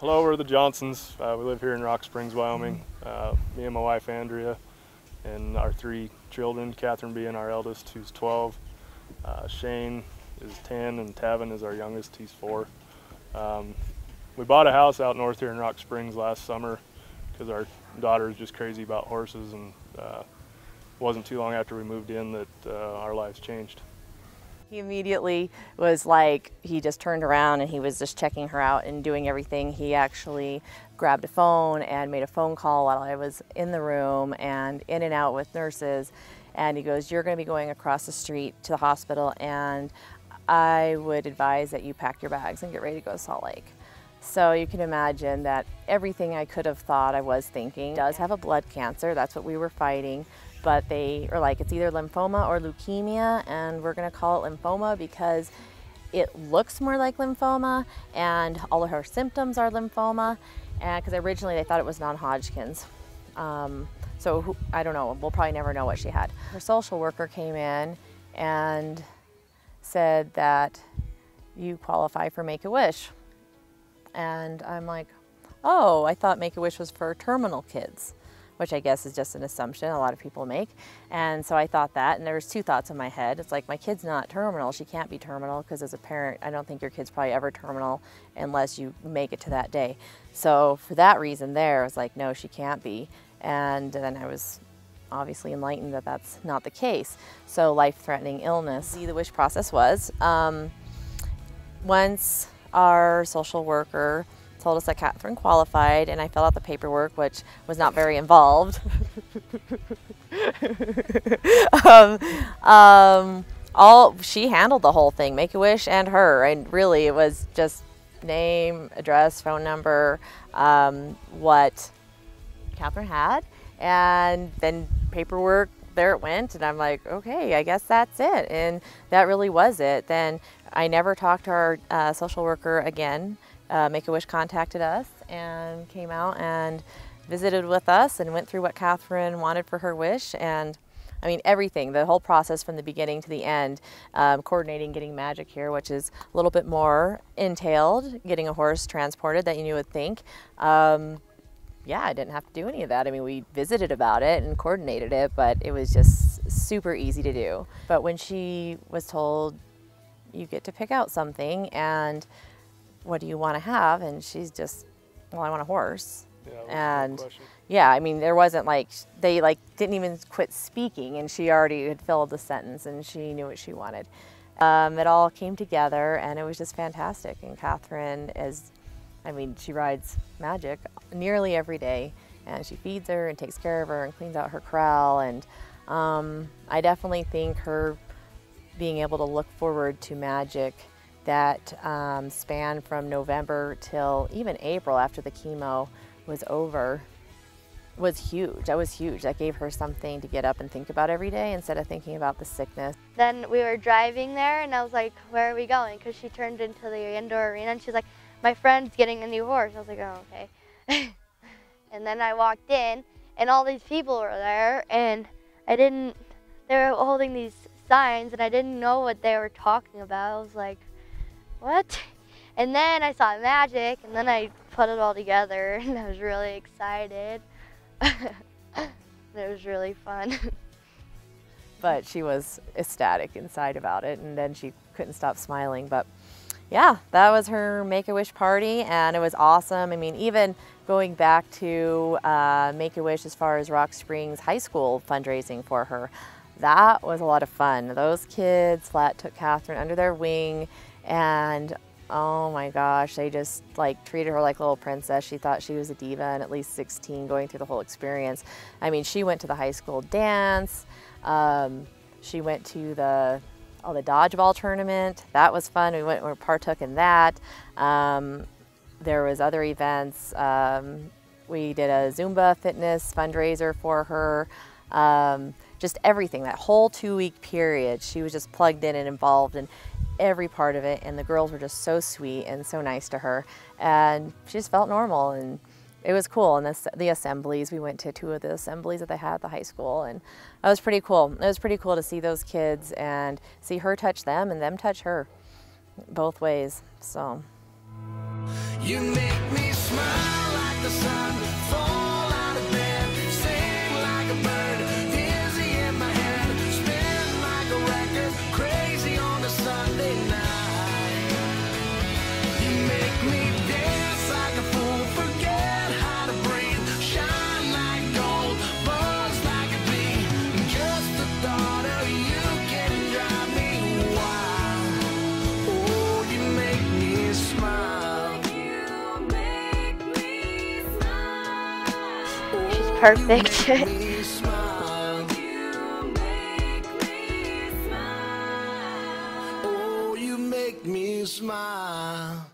Hello, we're the Johnsons. We live here in Rock Springs, Wyoming. Me and my wife, Andrea, and our 3 children, Catherine being our eldest, who's 12. Shane is 10, and Tavin is our youngest, he's 4. We bought a house out north here in Rock Springs last summer because our daughter is just crazy about horses, and it wasn't too long after we moved in that our lives changed. He immediately was like, he just turned around and he was just checking her out and doing everything. He actually grabbed a phone and made a phone call while I was in the room and in and out with nurses. And he goes, "You're going to be going across the street to the hospital, and I would advise that you pack your bags and get ready to go to Salt Lake." So you can imagine that everything I could have thought I was thinking. He does have a blood cancer, that's what we were fighting. But they are like, it's either lymphoma or leukemia, and we're gonna call it lymphoma because it looks more like lymphoma and all of her symptoms are lymphoma, and because originally they thought it was non-Hodgkin's. So I don't know, we'll probably never know what she had. Her social worker came in and said that you qualify for Make-A-Wish. And I'm like, oh, I thought Make-A-Wish was for terminal kids, which I guess is just an assumption a lot of people make. And so I thought that, and there was 2 thoughts in my head. It's like, my kid's not terminal, she can't be terminal, because as a parent, I don't think your kid's probably ever terminal unless you make it to that day. So for that reason there, I was like, no, she can't be. And then I was obviously enlightened that that's not the case. So life-threatening illness. The wish process was, once our social worker told us that Catherine qualified, and I filled out the paperwork, which was not very involved. She handled the whole thing, Make-A-Wish and her, and really it was just name, address, phone number, what Catherine had, and then paperwork, there it went, and I'm like, okay, I guess that's it, and that really was it. Then I never talked to our social worker again. Make-A-Wish contacted us and came out and visited with us and went through what Catherine wanted for her wish, and I mean everything, the whole process from the beginning to the end, coordinating getting Magic here, which is a little bit more entailed, getting a horse transported that you would think. Yeah, I didn't have to do any of that. I mean, we visited about it and coordinated it, but it was just super easy to do. But when she was told, you get to pick out something, and what do you want to have? And she's just, well, I want a horse. Yeah, and yeah, I mean, there wasn't like, they like didn't even quit speaking, and she already had filled the sentence and she knew what she wanted. It all came together and it was just fantastic. And Catherine is, I mean, she rides Magic nearly every day, and she feeds her and takes care of her and cleans out her corral. And I definitely think her being able to look forward to Magic that span from November till even April after the chemo was over was huge. That was huge. That gave her something to get up and think about every day instead of thinking about the sickness. Then we were driving there and I was like, where are we going? Because she turned into the indoor arena and she's like, my friend's getting a new horse. I was like, oh, okay. And then I walked in and all these people were there, and they were holding these signs and I didn't know what they were talking about. I was like, what? And then I saw Magic, and then I put it all together, and I was really excited. It was really fun. But she was ecstatic inside about it, and then she couldn't stop smiling. But yeah, that was her Make-A-Wish party, and it was awesome. I mean, even going back to Make-A-Wish as far as Rock Springs High School fundraising for her, that was a lot of fun. Those kids flat took Catherine under their wing, and oh my gosh, they just like treated her like a little princess. She thought she was a diva, and at least 16 going through the whole experience. I mean, she went to the high school dance. She went to the dodgeball tournament. That was fun. We partook in that. There was other events. We did a Zumba fitness fundraiser for her. Just everything, that whole 2-week period, she was just plugged in and involved in every part of it, and the girls were just so sweet and so nice to her, and she just felt normal, and it was cool. And the assemblies, we went to 2 of the assemblies that they had at the high school, and that was pretty cool. It was pretty cool to see those kids and see her touch them and them touch her, both ways. So. You make me Smile like the sun, fall out of bed, sing like a bird, dizzy in my head, spin like a record, crazy on a Sunday night. You make me dance like a fool, forget how to breathe, shine like gold, buzz like a bee. Just the thought of you can drive me wild. Oh, you make me smile. She's perfect. Oh, you make me smile.